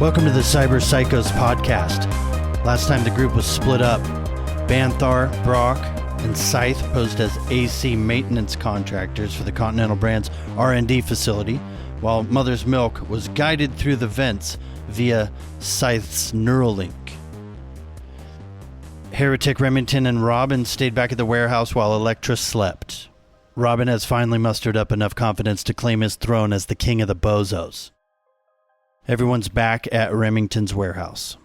Welcome to the Cyber Psychos podcast. Last time the group was split up. Banthar, Brock, and Scythe posed as AC maintenance contractors for the Continental Brands R&D facility, while Mother's Milk was guided through the vents via Scythe's Neuralink. Heretic Remington and Robin stayed back at the warehouse while Elektra slept. Robin has finally mustered up enough confidence to claim his throne as the king of the bozos. Everyone's back at Remington's warehouse.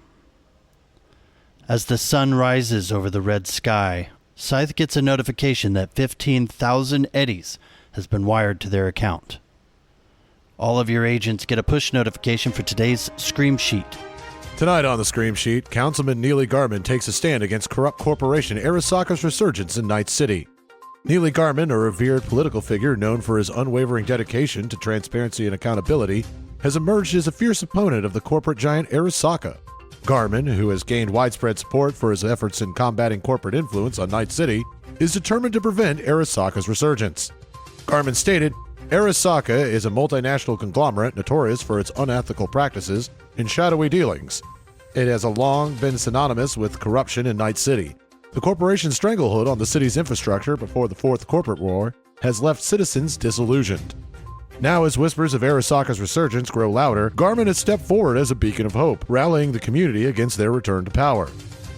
As the sun rises over the red sky, Scythe gets a notification that 15,000 eddies has been wired to their account. All of your agents get a push notification for today's Scream Sheet. Tonight on the Scream Sheet, Councilman Neely Garman takes a stand against corrupt corporation Arasaka's resurgence in Night City. Neely Garman, a revered political figure known for his unwavering dedication to transparency and accountability, has emerged as a fierce opponent of the corporate giant Arasaka. Garman, who has gained widespread support for his efforts in combating corporate influence on Night City, is determined to prevent Arasaka's resurgence. Garman stated, Arasaka is a multinational conglomerate notorious for its unethical practices and shadowy dealings. It has long been synonymous with corruption in Night City. The corporation's stranglehold on the city's infrastructure before the Fourth Corporate War has left citizens disillusioned. Now, as whispers of Arasaka's resurgence grow louder, Garman has stepped forward as a beacon of hope, rallying the community against their return to power.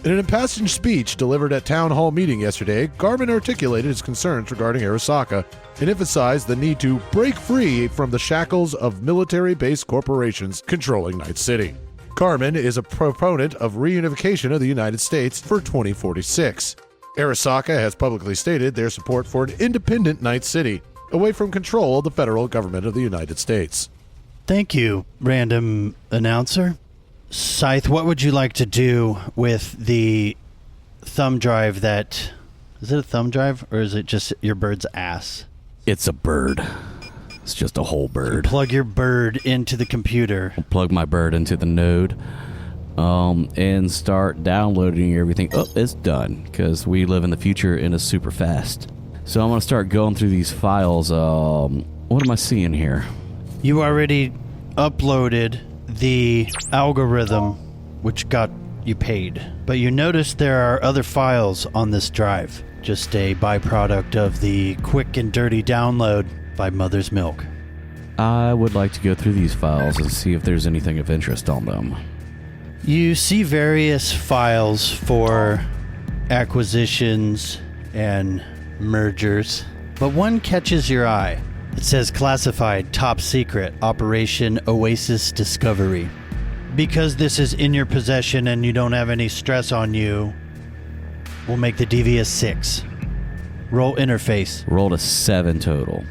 In an impassioned speech delivered at Town Hall meeting yesterday, Garman articulated his concerns regarding Arasaka and emphasized the need to break free from the shackles of military-based corporations controlling Night City. Garman is a proponent of reunification of the United States for 2046. Arasaka has publicly stated their support for an independent Night City, away from control of the federal government of the United States. Thank you, random announcer. Scythe, what would you like to do with the thumb drive that... Is it a thumb drive, or is it just your bird's ass? It's a bird. It's just a whole bird. Plug your bird into the computer. Plug my bird into the node, and start downloading everything. Oh, it's done, because we live in the future and it's super fast. So I'm going to start going through these files. What am I seeing here? You already uploaded the algorithm, which got you paid. But you notice there are other files on this drive. Just a byproduct of the quick and dirty download by Mother's Milk. I would like to go through these files and see if there's anything of interest on them. You see various files for acquisitions and mergers, but one catches your eye. It says classified top secret Operation Oasis Discovery. Because this is in your possession and you don't have any stress on you, we'll make the DV a 6. Roll interface. Rolled a 7 total.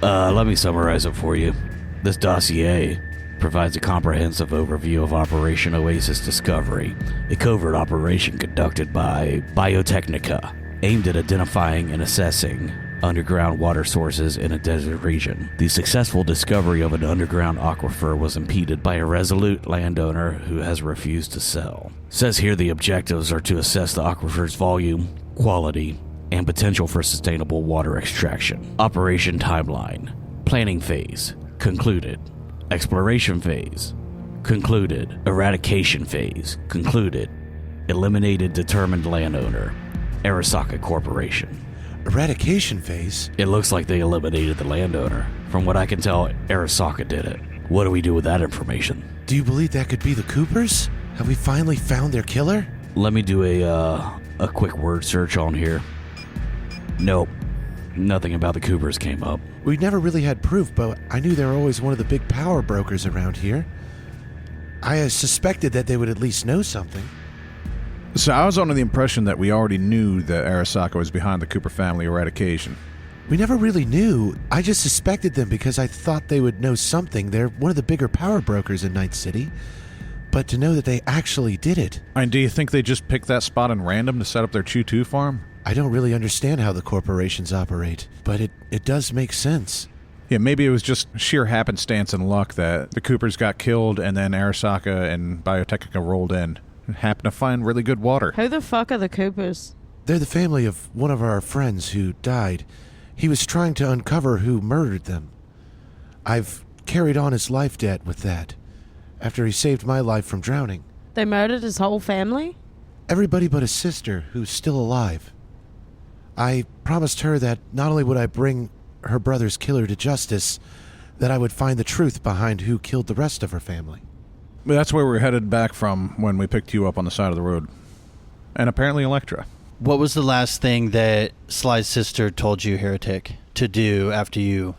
Let me summarize it for you. This dossier provides a comprehensive overview of Operation Oasis Discovery, a covert operation conducted by Biotechnica, aimed at identifying and assessing underground water sources in a desert region. The successful discovery of an underground aquifer was impeded by a resolute landowner who has refused to sell. Says here the objectives are to assess the aquifer's volume, quality, and potential for sustainable water extraction. Operation timeline. Planning phase. Concluded. Exploration phase. Concluded. Eradication phase. Concluded. Eliminated determined landowner. Arasaka Corporation. Eradication phase? It looks like they eliminated the landowner. From what I can tell, Arasaka did it. What do we do with that information? Do you believe that could be the Coopers? Have we finally found their killer? Let me do a quick word search on here. Nope. Nothing about the Coopers came up. We never really had proof, but I knew they were always one of the big power brokers around here. I suspected that they would at least know something. So I was under the impression that we already knew that Arasaka was behind the Cooper family eradication. We never really knew. I just suspected them because I thought they would know something. They're one of the bigger power brokers in Night City. But to know that they actually did it... And do you think they just picked that spot in random to set up their Chew-2 farm? I don't really understand how the corporations operate, but it does make sense. Yeah, maybe it was just sheer happenstance and luck that the Coopers got killed and then Arasaka and Biotechnica rolled in and happened to find really good water. Who the fuck are the Coopers? They're the family of one of our friends who died. He was trying to uncover who murdered them. I've carried on his life debt with that. after he saved my life from drowning. They murdered his whole family? Everybody but his sister, who's still alive. I promised her that not only would I bring her brother's killer to justice, that I would find the truth behind who killed the rest of her family. But that's where we're headed back from when we picked you up on the side of the road. And apparently Electra. What was the last thing that Sly's sister told you, Heretic, to do after you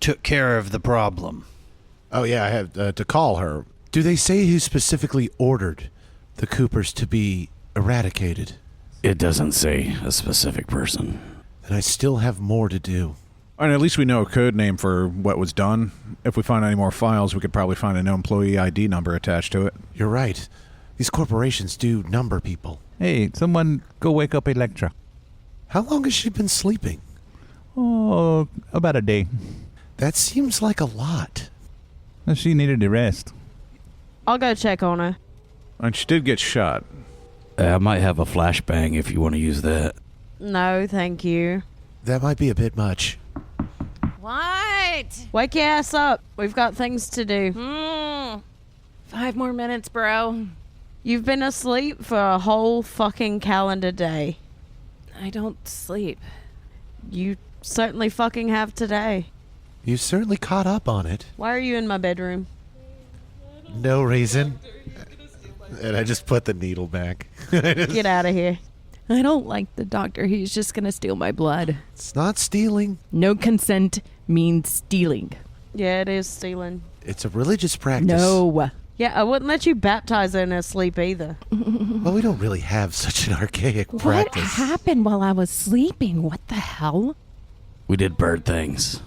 took care of the problem? Oh, yeah, I had to call her. Do they say who specifically ordered the Coopers to be eradicated? It doesn't say a specific person. Then I still have more to do. And at least we know a code name for what was done. If we find any more files, we could probably find an employee ID number attached to it. You're right. These corporations do number people. Hey, someone go wake up Electra. How long has she been sleeping? Oh, about a day. That seems like a lot. She needed a rest. I'll go check on her. And she did get shot. I might have a flashbang if you want to use that. No, thank you. That might be a bit much. What? Wake your ass up. We've got things to do. 5 more minutes, bro. You've been asleep for a whole fucking calendar day. I don't sleep. You certainly fucking have today. You certainly caught up on it. Why are you in my bedroom? No reason. And I just put the needle back. Get out of here. I don't like the doctor. He's just gonna steal my blood. It's not stealing. No consent means stealing. Yeah, it is stealing. It's a religious practice. No. Yeah, I wouldn't let you baptize her in her sleep either. Well, we don't really have such an archaic What practice. happened while I was sleeping? What the hell? We did bird things.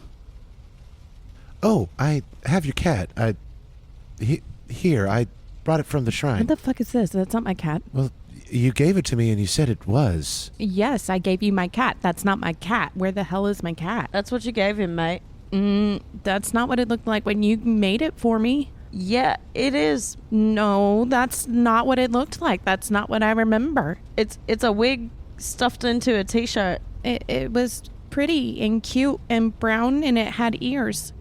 Oh, I have your cat. Here, I brought it from the shrine. What the fuck is this? That's not my cat. Well, you gave it to me and you said it was. Yes, I gave you my cat. That's not my cat. Where the hell is my cat? That's what you gave him, mate. That's not what it looked like when you made it for me. Yeah, it is. No, that's not what it looked like. That's not what I remember. It's a wig stuffed into a t-shirt. It was pretty and cute and brown and it had ears.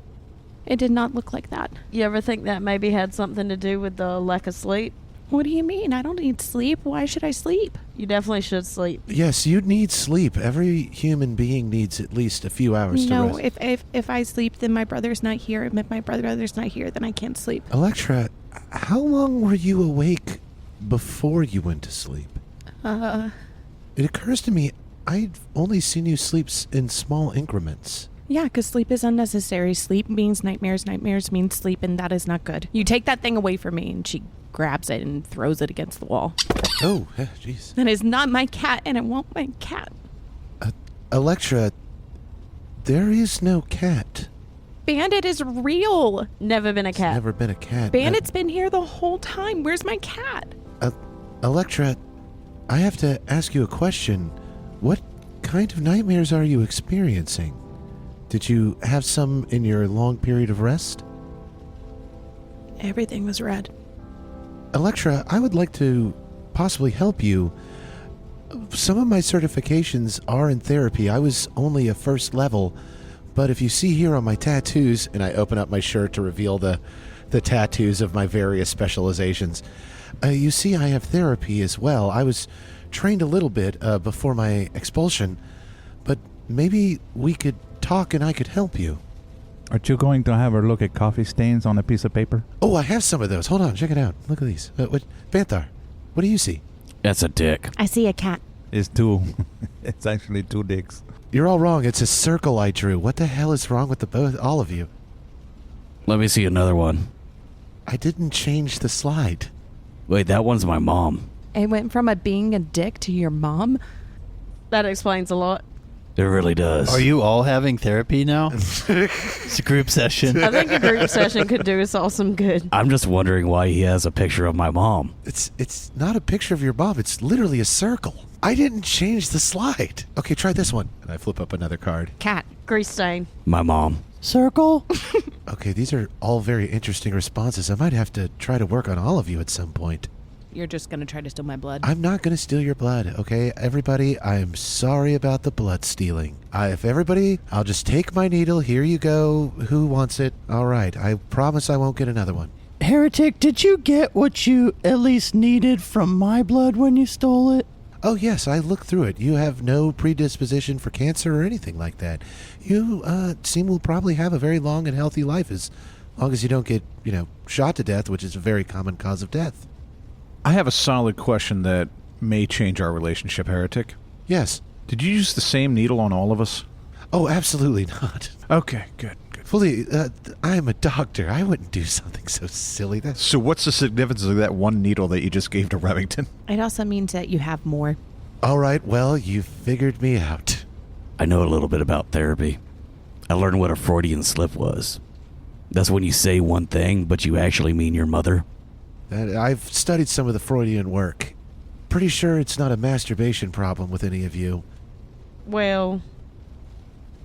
It did not look like that. You ever think that maybe had something to do with the lack of sleep? What do you mean? I don't need sleep. Why should I sleep? You definitely should sleep. Yes, you need sleep. Every human being needs at least a few hours to No, rest. if I sleep, then my brother's not here. And if my brother's not here, then I can't sleep. Electra, how long were you awake before you went to sleep? It occurs to me I've only seen you sleep in small increments. Yeah, because sleep is unnecessary. Sleep means nightmares. Nightmares mean sleep, and that is not good. You take that thing away from me, and she grabs it and throws it against the wall. Oh, jeez. That is not my cat, and it won't my cat. Electra, there is no cat. Bandit is real. Never been a cat. Never been a cat. Bandit's been here the whole time. Where's my cat? Electra, I have to ask you a question. What kind of nightmares are you experiencing? Did you have some in your long period of rest? Everything was red. Electra, I would like to possibly help you. Some of my certifications are in therapy. I was only a first level, but if you see here on my tattoos, and I open up my shirt to reveal the tattoos of my various specializations, you see I have therapy as well. I was trained a little bit before my expulsion, but maybe we could talk and I could help you. Aren't you going to have her look at coffee stains on a piece of paper? Oh, I have some of those. Hold on, check it out. Look at these. Banthar, what do you see? That's a dick. I see a cat. It's two. It's actually two dicks. You're all wrong. It's a circle I drew. What the hell is wrong with all of you? Let me see another one. I didn't change the slide. Wait, that one's my mom. It went from being a dick to your mom? That explains a lot. It really does. Are you all having therapy now? It's a group session. I think a group session could do us all some good. I'm just wondering why he has a picture of my mom. It's not a picture of your mom. It's literally a circle. I didn't change the slide. Okay, try this one. And I flip up another card. Cat. Grease stain. My mom. Circle? Okay, these are all very interesting responses. I might have to try to work on all of you at some point. You're just going to try to steal my blood. I'm not going to steal your blood, okay? Everybody, I'm sorry about the blood stealing. I'll just take my needle. Here you go. Who wants it? All right. I promise I won't get another one. Heretic, did you get what you at least needed from my blood when you stole it? Oh, yes, I looked through it. You have no predisposition for cancer or anything like that. You seem will probably have a very long and healthy life as long as you don't get, shot to death, which is a very common cause of death. I have a solid question that may change our relationship, Heretic. Yes. Did you use the same needle on all of us? Oh, absolutely not. Okay, good. Fully, I am a doctor. I wouldn't do something so silly. That's So what's the significance of that one needle that you just gave to Remington? It also means that you have more. all right. Well, you figured me out. I know a little bit about therapy. I learned what a Freudian slip was. That's when you say one thing, but you actually mean your mother. I've studied some of the Freudian work. Pretty sure it's not a masturbation problem with any of you. Well,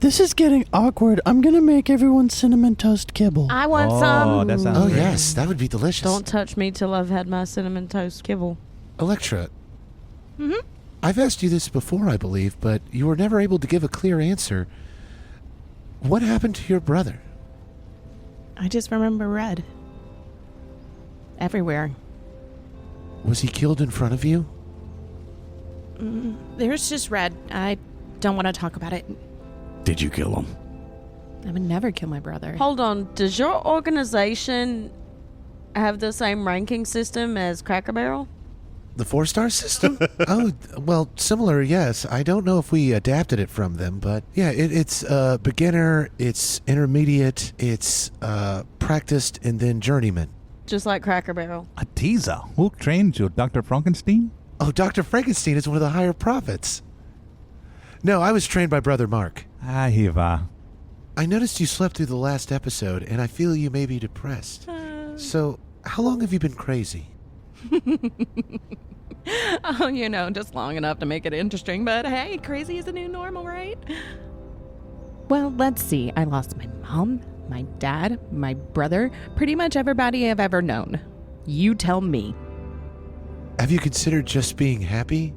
This is getting awkward. I'm gonna make everyone cinnamon toast kibble. I want Oh, some. that sounds Oh, great. yes, that would be delicious. Don't touch me till I've had my cinnamon toast kibble. Electra. Mhm. I've asked you this before, I believe, but you were never able to give a clear answer. What happened to your brother? I just remember red. Everywhere. Was he killed in front of you? There's just red. I don't want to talk about it. Did you kill him? I would never kill my brother. Hold on. Does your organization have the same ranking system as Cracker Barrel? The 4-star system? Oh, well, similar, yes. I don't know if we adapted it from them, but yeah, it's beginner, it's intermediate, it's practiced, and then journeyman. Just like Cracker Barrel. A teaser. Who trained you, Dr. Frankenstein? Oh, Dr. Frankenstein is one of the higher prophets. No, I was trained by Brother Mark. Ah, here va. I noticed you slept through the last episode, and I feel you may be depressed. So, how long have you been crazy? Oh, just long enough to make it interesting, but hey, crazy is the new normal, right? Well, let's see. I lost my mom, my dad, my brother, pretty much everybody I've ever known. You tell me. Have you considered just being happy?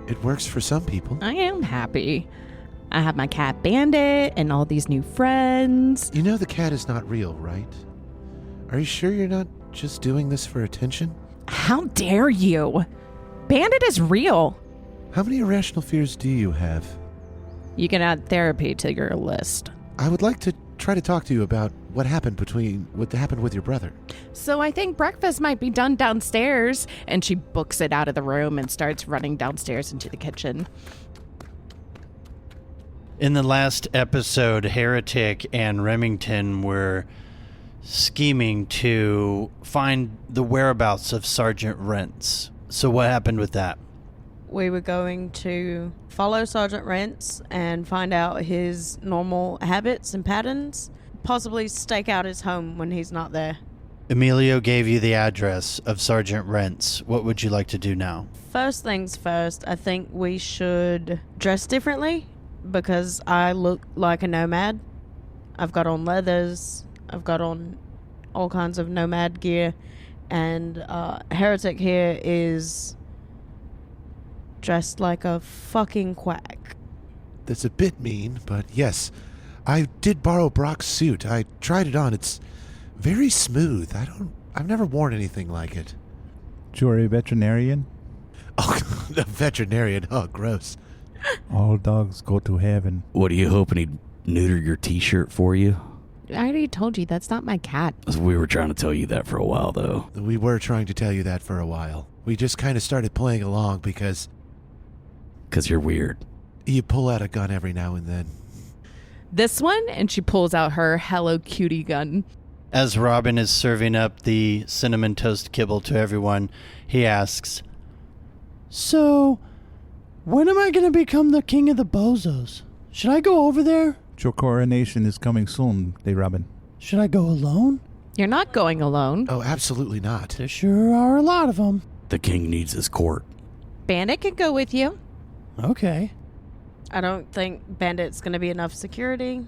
It works for some people. I am happy. I have my cat Bandit and all these new friends. You know the cat is not real, right? Are you sure you're not just doing this for attention? How dare you? Bandit is real. How many irrational fears do you have? You can add therapy to your list. I would like to try to talk to you about what happened with your brother. So I think breakfast might be done downstairs. And she books it out of the room and starts running downstairs into the kitchen. In the last episode, Heretic and Remington were scheming to find the whereabouts of Sergeant Rents. So what happened with that? We were going to follow Sergeant Rents and find out his normal habits and patterns. Possibly stake out his home when he's not there. Emilio gave you the address of Sergeant Rents. What would you like to do now? First things first, I think we should dress differently because I look like a nomad. I've got on leathers. I've got on all kinds of nomad gear. And Heretic here is dressed like a fucking quack. That's a bit mean, but yes, I did borrow Brock's suit. I tried it on. It's very smooth. I've never worn anything like it. You're a veterinarian? Oh, a veterinarian. Oh, gross. All dogs go to heaven. What, are you hoping he'd neuter your t-shirt for you? I already told you that's not my cat. We were trying to tell you that for a while, though. We were trying to tell you that for a while. We just kind of started playing along because 'Cause you're weird. you pull out a gun every now and then. This one, and she pulls out her Hello Cutie gun. As Robin is serving up the cinnamon toast kibble to everyone, he asks, So, when am I going to become the king of the bozos? Should I go over there? Your coronation is coming soon, Day Robin. Should I go alone? You're not going alone. Oh, absolutely not. There sure are a lot of them. The king needs his court. Bandit can go with you. Okay. I don't think Bandit's going to be enough security.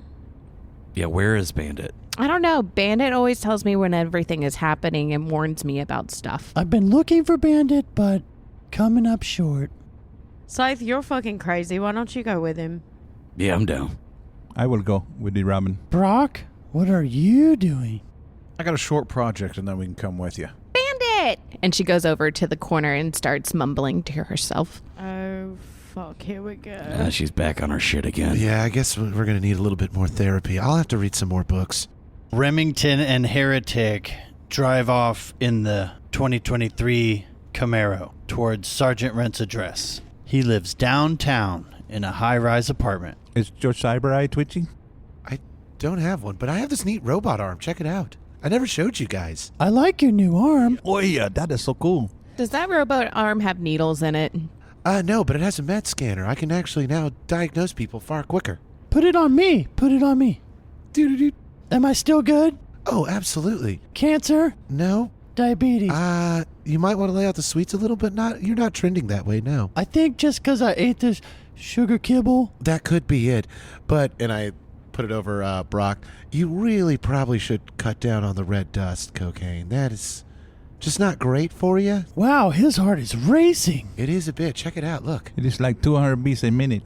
Yeah, where is Bandit? I don't know. Bandit always tells me when everything is happening and warns me about stuff. I've been looking for Bandit, but coming up short. Scythe, you're fucking crazy. Why don't you go with him? Yeah, I'm down. I will go with the Robin. Brock, what are you doing? I got a short project, and then we can come with you. Bandit! And she goes over to the corner and starts mumbling to herself. Oh, fuck. Here we go. She's back on her shit again. Yeah, I guess we're going to need a little bit more therapy. I'll have to read some more books. Remington and Heretic drive off in the 2023 Camaro towards Sergeant Rent's address. He lives downtown in a high-rise apartment. Is your cyber eye twitching? I don't have one, but I have this neat robot arm. Check it out. I never showed you guys. I like your new arm. Oh yeah, that is so cool. Does that robot arm have needles in it? No, but it has a med scanner. I can actually now diagnose people far quicker. Put it on me. Put it on me. Doo-doo-doo. Am I still good? Oh, absolutely. Cancer? No? Diabetes? You might want to lay out the sweets a little, but you're not trending that way now. I think just because I ate this sugar kibble. That could be it. But, and I put it over Brock, you really probably should cut down on the red dust cocaine. That is just not great for you. Wow, his heart is racing. It is a bit. Check it out. Look. It is like 200 beats a minute.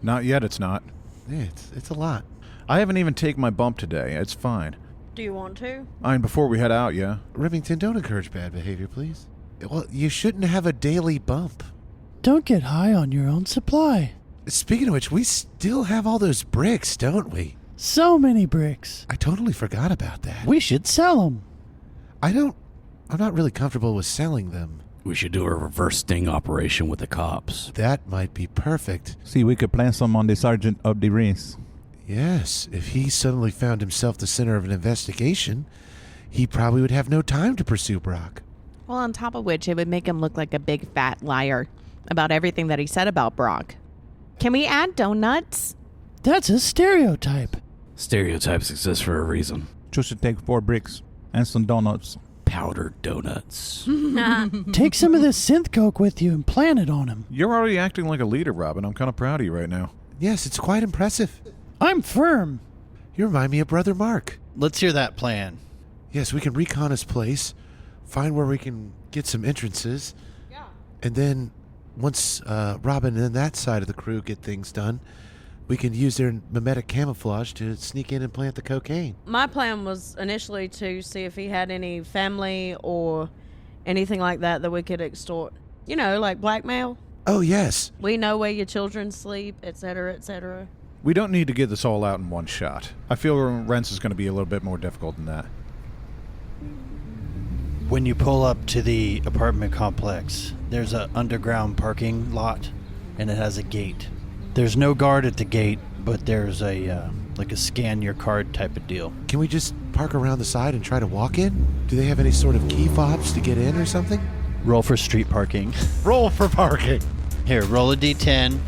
Not yet, it's not. Yeah, it's a lot. I haven't even taken my bump today. It's fine. Do you want to? I mean, before we head out, yeah. Remington, don't encourage bad behavior, please. Well, you shouldn't have a daily bump. Don't get high on your own supply. Speaking of which, we still have all those bricks, don't we? So many bricks. I totally forgot about that. We should sell them. I'm not really comfortable with selling them. We should do a reverse sting operation with the cops. That might be perfect. See, we could plan some on the sergeant of the race. Yes, if he suddenly found himself the center of an investigation, he probably would have no time to pursue Brock. Well, on top of which, it would make him look like a big fat liar about everything that he said about Brock. Can we add donuts? That's a stereotype. Stereotypes exist for a reason. You should take 4 bricks and some donuts. Powdered donuts. Take some of this synth coke with you and plant it on him. You're already acting like a leader, Robin. I'm kind of proud of you right now. Yes, it's quite impressive. I'm firm. You remind me of Brother Mark. Let's hear that plan. Yes, we can recon his place, find where we can get some entrances, and then once Robin and that side of the crew get things done, we can use their mimetic camouflage to sneak in and plant the cocaine. My plan was initially to see if he had any family or anything like that we could extort. You know, like blackmail. Oh, yes. We know where your children sleep, etc., etc. We don't need to get this all out in one shot. I feel Rents is going to be a little bit more difficult than that. When you pull up to the apartment complex, there's an underground parking lot, and it has a gate. There's no guard at the gate, but there's a scan your card type of deal. Can we just park around the side and try to walk in? Do they have any sort of key fobs to get in or something? Roll for street parking. Roll for parking. Here, roll a d10.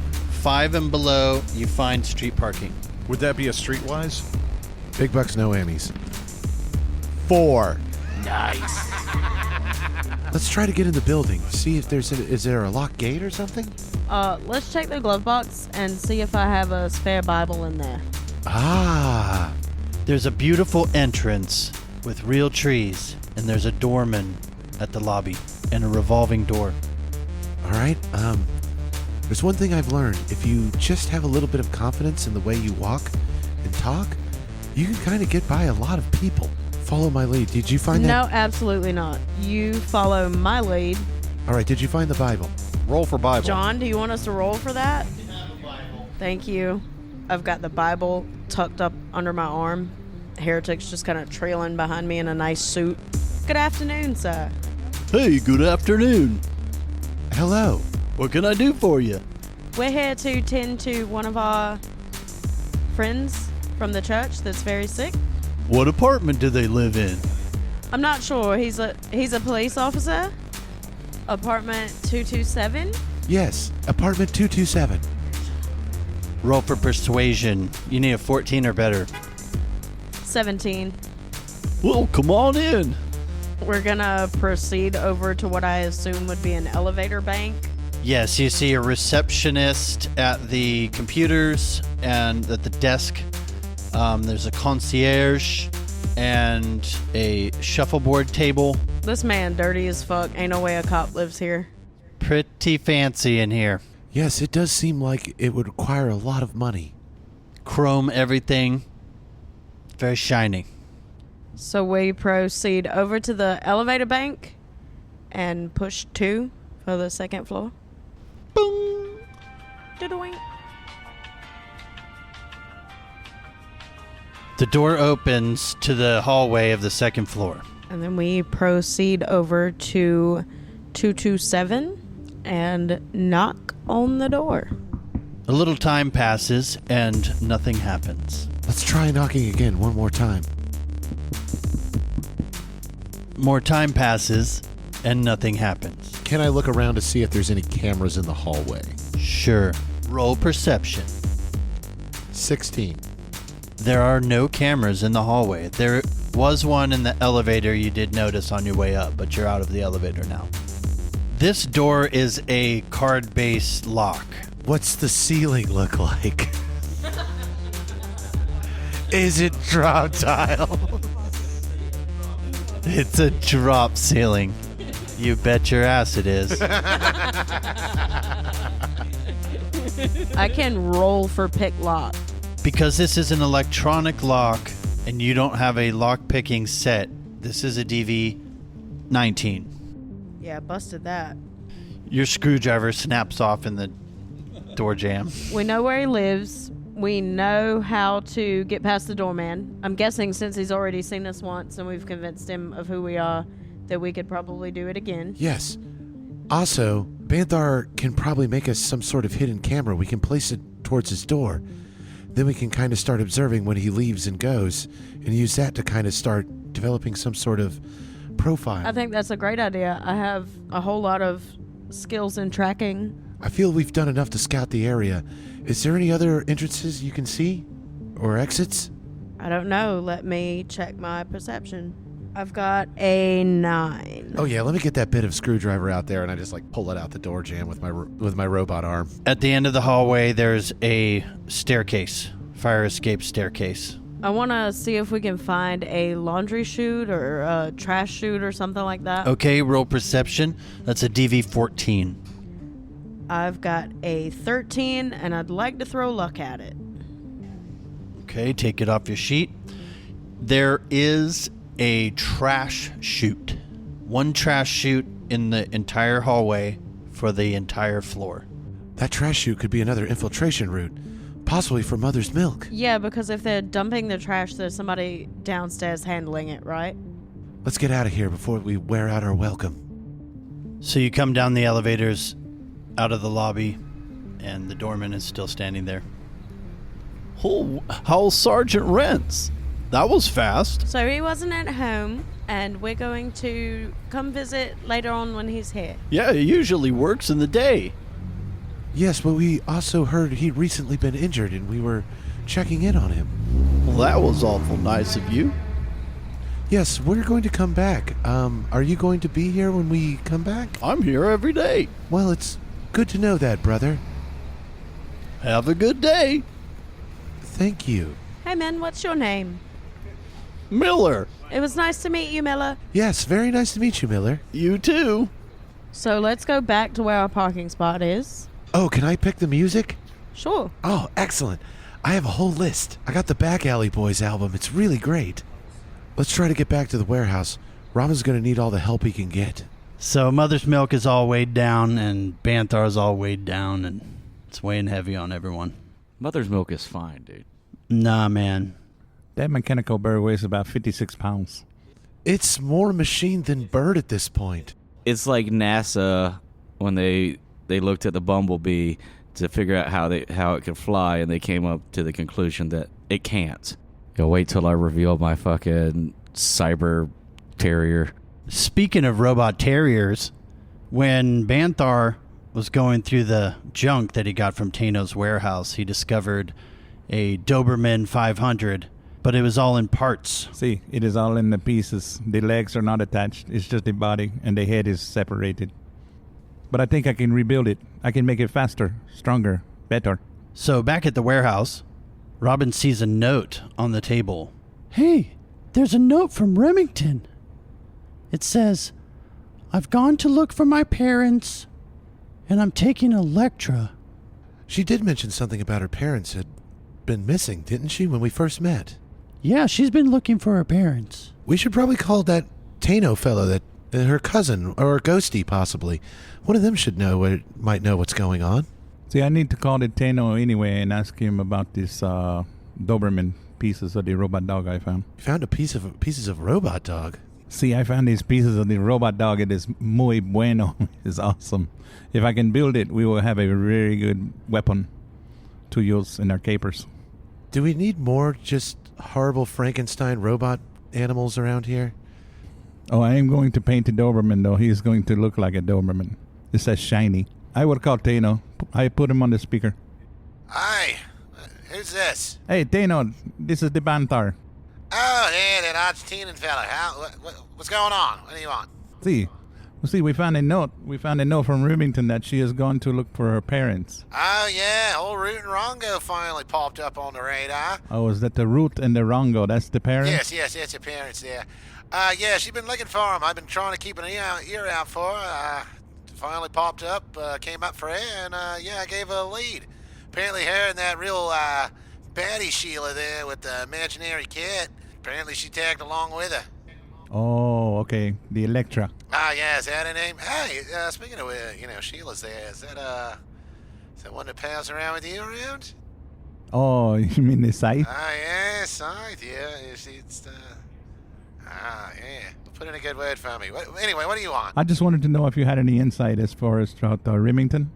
5 and below, you find street parking. Would that be a streetwise? Big bucks, no Emmys. 4. Nice. Let's try to get in the building. See if is there a locked gate or something? Let's check the glove box and see if I have a spare Bible in there. Ah. There's a beautiful entrance with real trees, and there's a doorman at the lobby and a revolving door. All right. There's one thing I've learned. If you just have a little bit of confidence in the way you walk and talk, you can kind of get by a lot of people. Follow my lead. Did you find that? No, absolutely not. You follow my lead. All right. Did you find the Bible? Roll for Bible. John, do you want us to roll for that? Thank you. I've got the Bible tucked up under my arm. Heretic's just kind of trailing behind me in a nice suit. Good afternoon, sir. Hey, good afternoon. Hello. What can I do for you? We're here to tend to one of our friends from the church that's very sick. What apartment do they live in? I'm not sure. He's a police officer. Apartment 227. Yes. Apartment 227. Roll for persuasion. You need a 14 or better. 17. Well, come on in. We're gonna proceed over to what I assume would be an elevator bank. Yes, you see a receptionist at the computers and at the desk. There's a concierge and a shuffleboard table. This man dirty as fuck. Ain't no way a cop lives here. Pretty fancy in here. Yes, it does seem like it would require a lot of money. Chrome everything. Very shiny. So we proceed over to the elevator bank and push 2 for the second floor. Boom! Diddle-wink. The door opens to the hallway of the second floor. And then we proceed over to 227 and knock on the door. A little time passes and nothing happens. Let's try knocking again one more time. More time passes and nothing happens. Can I look around to see if there's any cameras in the hallway? Sure. Roll perception. 16. There are no cameras in the hallway. There was one in the elevator you did notice on your way up, but you're out of the elevator now. This door is a card-based lock. What's the ceiling look like? Is it drop tile? It's a drop ceiling. You bet your ass it is. I can roll for pick lock. Because this is an electronic lock and you don't have a lock-picking set, this is a DV-19. Yeah, busted that. Your screwdriver snaps off in the door jam. We know where he lives. We know how to get past the doorman. I'm guessing since he's already seen us once and we've convinced him of who we are, that we could probably do it again. Yes. Also, Banthar can probably make us some sort of hidden camera. We can place it towards his door. Then we can kind of start observing when he leaves and goes and use that to kind of start developing some sort of profile. I think that's a great idea. I have a whole lot of skills in tracking. I feel we've done enough to scout the area. Is there any other entrances you can see? Or exits? I don't know. Let me check my perception. I've got a 9. Oh yeah, let me get that bit of screwdriver out there, and I just like pull it out the door jamb with my robot arm. At the end of the hallway, there's a staircase, fire escape staircase. I want to see if we can find a laundry chute or a trash chute or something like that. Okay, roll perception. That's a DV-14. I've got a 13, and I'd like to throw luck at it. Okay, take it off your sheet. There is a trash chute. One trash chute in the entire hallway for the entire floor. That trash chute could be another infiltration route, possibly for Mother's Milk. Yeah, because if they're dumping the trash, there's somebody downstairs handling it, right? Let's get out of here before we wear out our welcome. So you come down the elevators out of the lobby, and the doorman is still standing there. Oh, how's Sergeant Rents? That was fast. So he wasn't at home, and we're going to come visit later on when he's here. Yeah, he usually works in the day. Yes, but we also heard he'd recently been injured and we were checking in on him. Well, that was awful nice of you. Yes, we're going to come back. Are you going to be here when we come back? I'm here every day. Well, it's good to know that, brother. Have a good day. Thank you. Hey, man, what's your name? Miller. It was nice to meet you, Miller. Yes, very nice to meet you, Miller. You too. So let's go back to where our parking spot is. Oh, can I pick the music? Sure. Oh, excellent. I have a whole list. I got the Back Alley Boys album. It's really great. Let's try to get back to the warehouse. Robin's going to need all the help he can get. So Mother's Milk is all weighed down, and Banthar's all weighed down, and it's weighing heavy on everyone. Mother's Milk is fine, dude. Nah, man. That mechanical bird weighs about 56 pounds. It's more machine than bird at this point. It's like NASA when they looked at the Bumblebee to figure out how it could fly, and they came up to the conclusion that it can't. You'll wait till I reveal my fucking cyber terrier. Speaking of robot terriers, when Banthar was going through the junk that he got from Tano's warehouse, he discovered a Doberman 500, but it was all in parts. See, it is all in the pieces. The legs are not attached. It's just the body, and the head is separated. But I think I can rebuild it. I can make it faster, stronger, better. So back at the warehouse, Robin sees a note on the table. Hey, there's a note from Remington. It says, I've gone to look for my parents, and I'm taking Electra. She did mention something about her parents had been missing, didn't she, when we first met? Yeah, she's been looking for her parents. We should probably call that Tano fellow, that her cousin, or Ghosty possibly. One of them might know what's going on. See, I need to call the Tano anyway and ask him about this Doberman pieces of the robot dog I found. You found pieces of robot dog. See, I found these pieces of the robot dog. It is muy bueno. It's awesome. If I can build it, we will have a very good weapon to use in our capers. Do we need more just horrible Frankenstein robot animals around here? Oh, I am going to paint a Doberman, though. He is going to look like a Doberman. It says shiny. I will call Tano. I put him on the speaker. Hi, who's this? Hey, Tano, this is the Bantar. Oh, yeah, that Argentinian fella. What's going on? What do you want? See, we found a note. We found a note from Remington that she has gone to look for her parents. Oh, yeah, old Root and Rongo finally popped up on the radar. Oh, is that the Root and the Rongo? That's the parents? Yes, that's her parents there. Yeah, she's been looking for him. I've been trying to keep an ear out for her. Finally popped up, came up for her, and yeah, I gave her a lead. Apparently her and that real baddie Sheila there with the imaginary cat, apparently she tagged along with her. Oh, okay. The Electra. Ah, yeah, is that her name? Hey, speaking of, Sheila's there, is that one that pals around with you around? Oh, you mean the Scythe? Ah, yeah, Scythe, yeah. Yeah. Put in a good word for me. Anyway, what do you want? I just wanted to know if you had any insight as far as about Remington.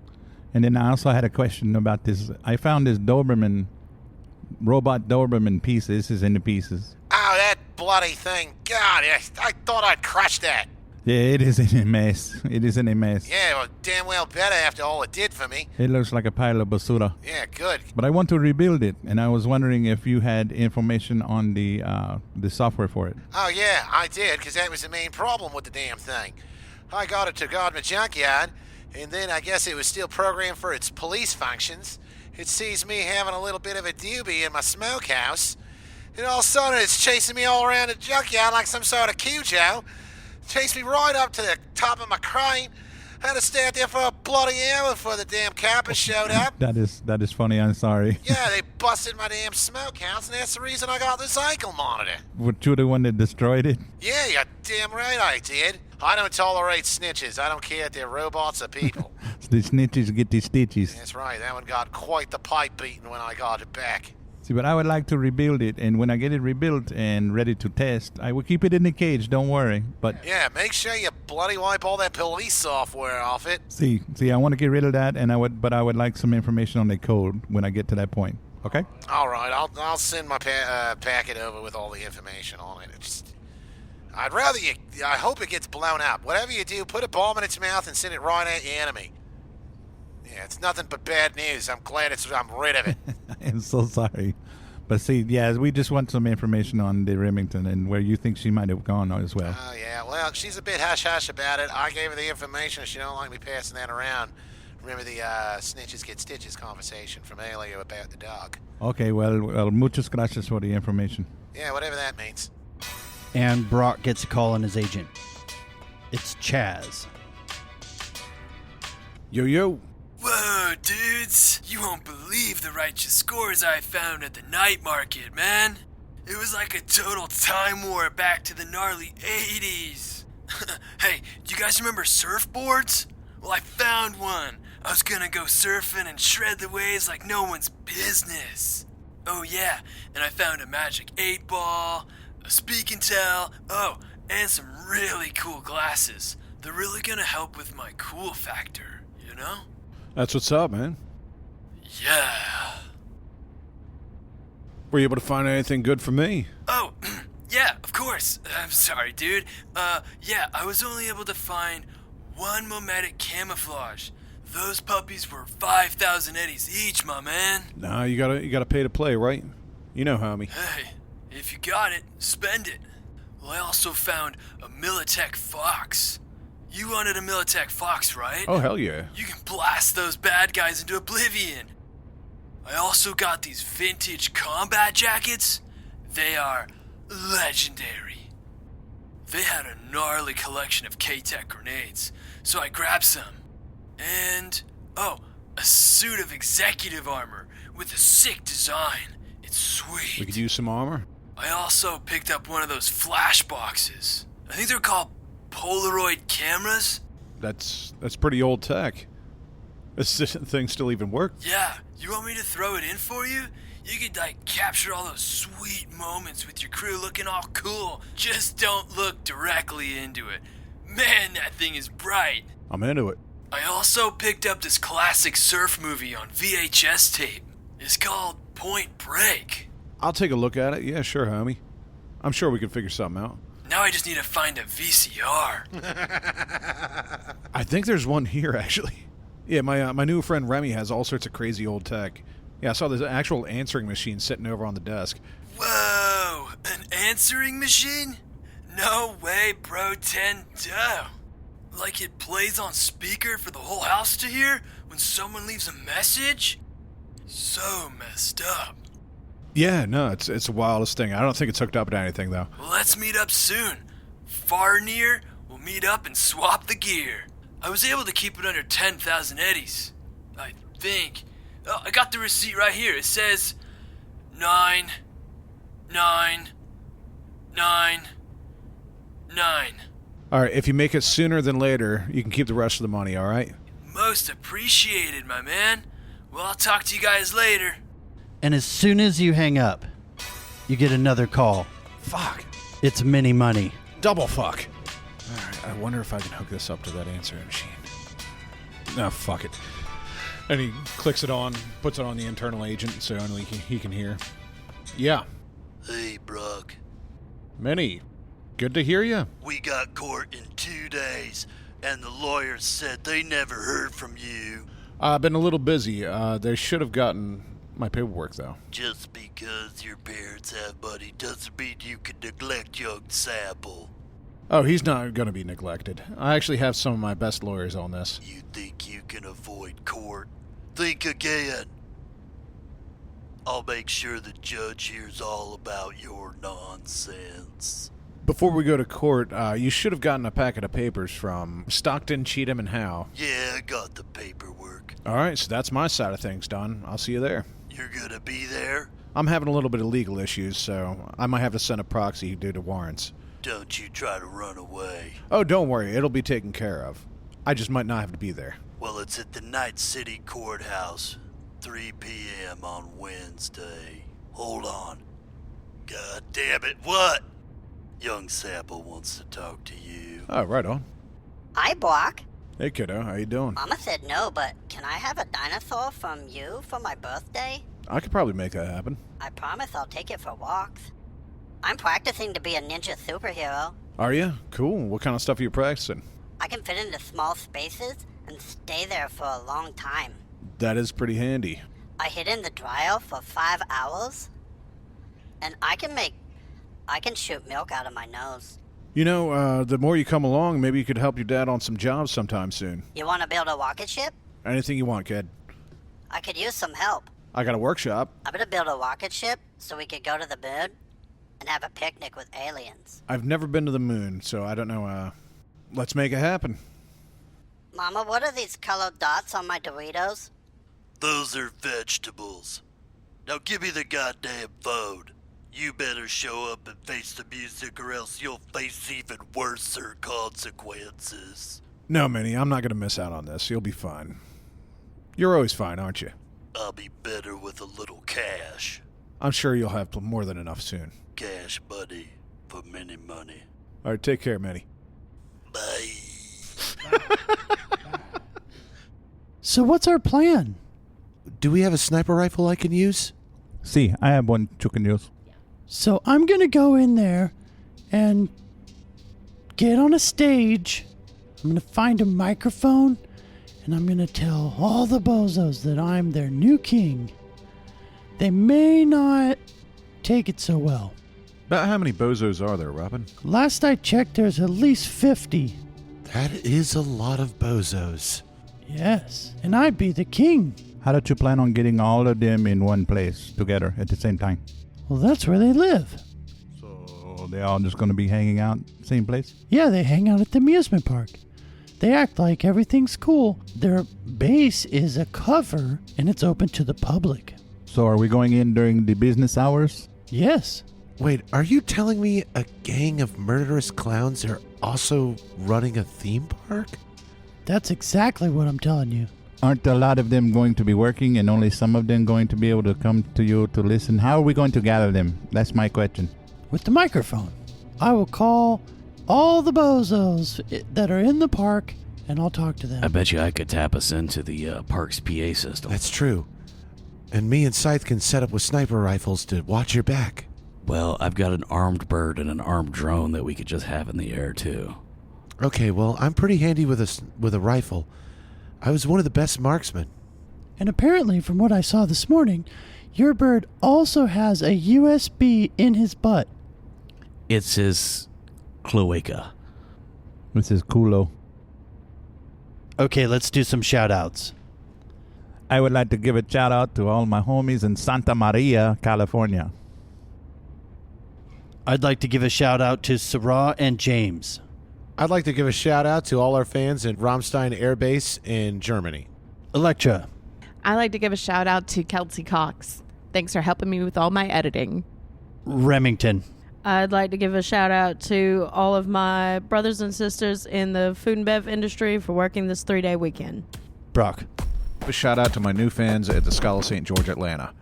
And then I also had a question about this. I found this robot Doberman pieces. This is in the pieces. Oh, that bloody thing. God, I thought I'd crushed that. Yeah, it is in a mess. It is in a mess. Yeah, well, damn well better after all it did for me. It looks like a pile of basura. Yeah, good. But I want to rebuild it, and I was wondering if you had information on the software for it. Oh, yeah, I did, because that was the main problem with the damn thing. I got it to guard my junkyard, and then I guess it was still programmed for its police functions. It sees me having a little bit of a doobie in my smokehouse, and all of a sudden it's chasing me all around the junkyard like some sort of Cujo. Chased me right up to the top of my crane. Had to stay out there for a bloody hour before the damn coppers showed up. That is funny. I'm sorry. Yeah, they busted my damn smokehouse, and that's the reason I got this ankle monitor. Were you the one that destroyed it? Yeah, you're damn right I did. I don't tolerate snitches. I don't care if they're robots or people. The snitches get the stitches. That's right. That one got quite the pipe beaten when I got it back. See, but I would like to rebuild it, and when I get it rebuilt and ready to test, I will keep it in the cage, don't worry. But yeah, make sure you bloody wipe all that police software off it. See, I want to get rid of that, and I would like some information on the code when I get to that point. Okay? All right, I'll send my packet over with all the information on it. I'd rather I hope it gets blown up. Whatever you do, put a bomb in its mouth and send it right at your enemy. Yeah, it's nothing but bad news. I'm glad I'm rid of it. I'm so sorry. But see, yeah, we just want some information on the Remington and where you think she might have gone as well. Oh, yeah. Well, she's a bit hush-hush about it. I gave her the information. She don't like me passing that around. Remember the snitches get stitches conversation from earlier about the dog. Okay, well, muchas gracias for the information. Yeah, whatever that means. And Brock gets a call on his agent. It's Chaz. Yo. Whoa, dudes. You won't believe the righteous scores I found at the night market, man. It was like a total time warp back to the gnarly 80s. Hey, do you guys remember surfboards? Well, I found one. I was gonna go surfing and shred the waves like no one's business. Oh yeah, and I found a magic 8-ball, a speak and tell, and some really cool glasses. They're really gonna help with my cool factor, you know? That's what's up, man. Yeah. Were you able to find anything good for me? Oh, yeah, of course. I'm sorry, dude. Yeah, I was only able to find one Mometic camouflage. Those puppies were 5,000 eddies each, my man. Nah, you gotta pay to play, right? You know, homie. Hey, if you got it, spend it. Well, I also found a Militech Fox. You wanted a Militech Fox, right? Oh, hell yeah. You can blast those bad guys into oblivion. I also got these vintage combat jackets. They are legendary. They had a gnarly collection of K-Tech grenades, so I grabbed some. And, a suit of executive armor with a sick design. It's sweet. We could use some armor. I also picked up one of those flash boxes. I think they're called Polaroid cameras. That's pretty old tech. This thing still even works. Yeah, you want me to throw it in for you? You could, capture all those sweet moments with your crew looking all cool. Just don't look directly into it. Man, that thing is bright. I'm into it. I also picked up this classic surf movie on VHS tape. It's called Point Break. I'll take a look at it. Yeah, sure, homie. I'm sure we can figure something out. Now I just need to find a VCR. I think there's one here, actually. Yeah, my new friend Remy has all sorts of crazy old tech. Yeah, I saw this actual answering machine sitting over on the desk. Whoa! An answering machine? No way, bro, Tendo. Like it plays on speaker for the whole house to hear when someone leaves a message? So messed up. Yeah, no, it's the wildest thing. I don't think it's hooked up to anything, though. Well, let's meet up soon. Far and near, we'll meet up and swap the gear. I was able to keep it under 10,000 eddies. I think. Oh, I got the receipt right here. It says 9, 9, 9, 9. All right, if you make it sooner than later, you can keep the rest of the money, all right? Most appreciated, my man. Well, I'll talk to you guys later. And as soon as you hang up, you get another call. Fuck. It's Mini Money. Double fuck. All right, I wonder if I can hook this up to that answering machine. No, fuck it. And he clicks it on, puts it on the internal agent so only he can hear. Yeah. Hey, Brock. Minnie, good to hear you. We got court in 2 days, and the lawyers said they never heard from you. I've been a little busy. They should have gotten my paperwork, though. Just because your parents have money doesn't mean you can neglect young Sapple. Oh, he's not going to be neglected. I actually have some of my best lawyers on this. You think you can avoid court? Think again. I'll make sure the judge hears all about your nonsense. Before we go to court, you should have gotten a packet of papers from Stockton, Cheatham, and Howe. Yeah, I got the paperwork. All right, so that's my side of things done. I'll see you there. You're gonna be there? I'm having a little bit of legal issues, so I might have to send a proxy due to warrants. Don't you try to run away. Oh, don't worry. It'll be taken care of. I just might not have to be there. Well, it's at the Night City Courthouse, 3 p.m. on Wednesday. Hold on. God damn it, what? Young Sapple wants to talk to you. Oh, right on. Hi, Brock. Hey, kiddo. How you doing? Mama said no, but can I have a dinosaur from you for my birthday? I could probably make that happen. I promise I'll take it for walks. I'm practicing to be a ninja superhero. Are you? Cool. What kind of stuff are you practicing? I can fit into small spaces and stay there for a long time. That is pretty handy. I hid in the dryer for 5 hours, and I can shoot milk out of my nose. You know, the more you come along, maybe you could help your dad on some jobs sometime soon. You want to build a rocket ship? Anything you want, kid. I could use some help. I got a workshop. I'm gonna build a rocket ship so we could go to the moon and have a picnic with aliens. I've never been to the moon, so I don't know, let's make it happen. Mama, what are these colored dots on my Doritos? Those are vegetables. Now give me the goddamn phone. You better show up and face the music or else you'll face even worser consequences. No, Minnie, I'm not going to miss out on this. You'll be fine. You're always fine, aren't you? I'll be better with a little cash. I'm sure you'll have more than enough soon. Cash money for many money. All right, take care, Minnie. Bye. So what's our plan? Do we have a sniper rifle I can use? See, I have one you can use. So I'm going to go in there and get on a stage. I'm going to find a microphone and I'm going to tell all the bozos that I'm their new king. They may not take it so well. About how many bozos are there, Robin? Last I checked, there's at least 50. That is a lot of bozos. Yes, and I'd be the king. How did you plan on getting all of them in one place together at the same time? Well, that's where they live. So they're all just going to be hanging out same place? Yeah, they hang out at the amusement park. They act like everything's cool. Their base is a cover, and it's open to the public. So are we going in during the business hours? Yes, Wait, are you telling me a gang of murderous clowns are also running a theme park? That's exactly what I'm telling you. Aren't a lot of them going to be working and only some of them going to be able to come to you to listen? How are we going to gather them? That's my question. With the microphone. I will call all the bozos that are in the park, and I'll talk to them. I bet you I could tap us into the park's PA system. That's true. And me and Scythe can set up with sniper rifles to watch your back. Well, I've got an armed bird and an armed drone that we could just have in the air, too. Okay, well, I'm pretty handy with a rifle. I was one of the best marksmen. And apparently, from what I saw this morning, your bird also has a USB in his butt. It's his cloaca. This is culo. Okay, let's do some shout-outs. I would like to give a shout out to all my homies in Santa Maria, California. I'd like to give a shout-out to Sarah and James. I'd like to give a shout out to all our fans in Ramstein Air Base in Germany. Electra. I like to give a shout out to Kelsey Cox. Thanks for helping me with all my editing. Remington. I'd like to give a shout out to all of my brothers and sisters in the food and bev industry for working this 3-day weekend. Brock. A shout out to my new fans at the Skull of St. George, Atlanta.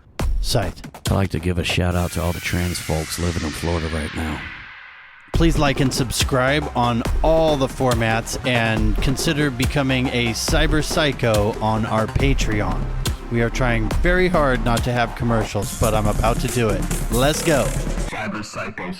Scythe. I'd like to give a shout out to all the trans folks living in Florida right now. Please like and subscribe on all the formats and consider becoming a cyber psycho on our Patreon. We are trying very hard not to have commercials, but I'm about to do it. Let's go. Cyber Psychos.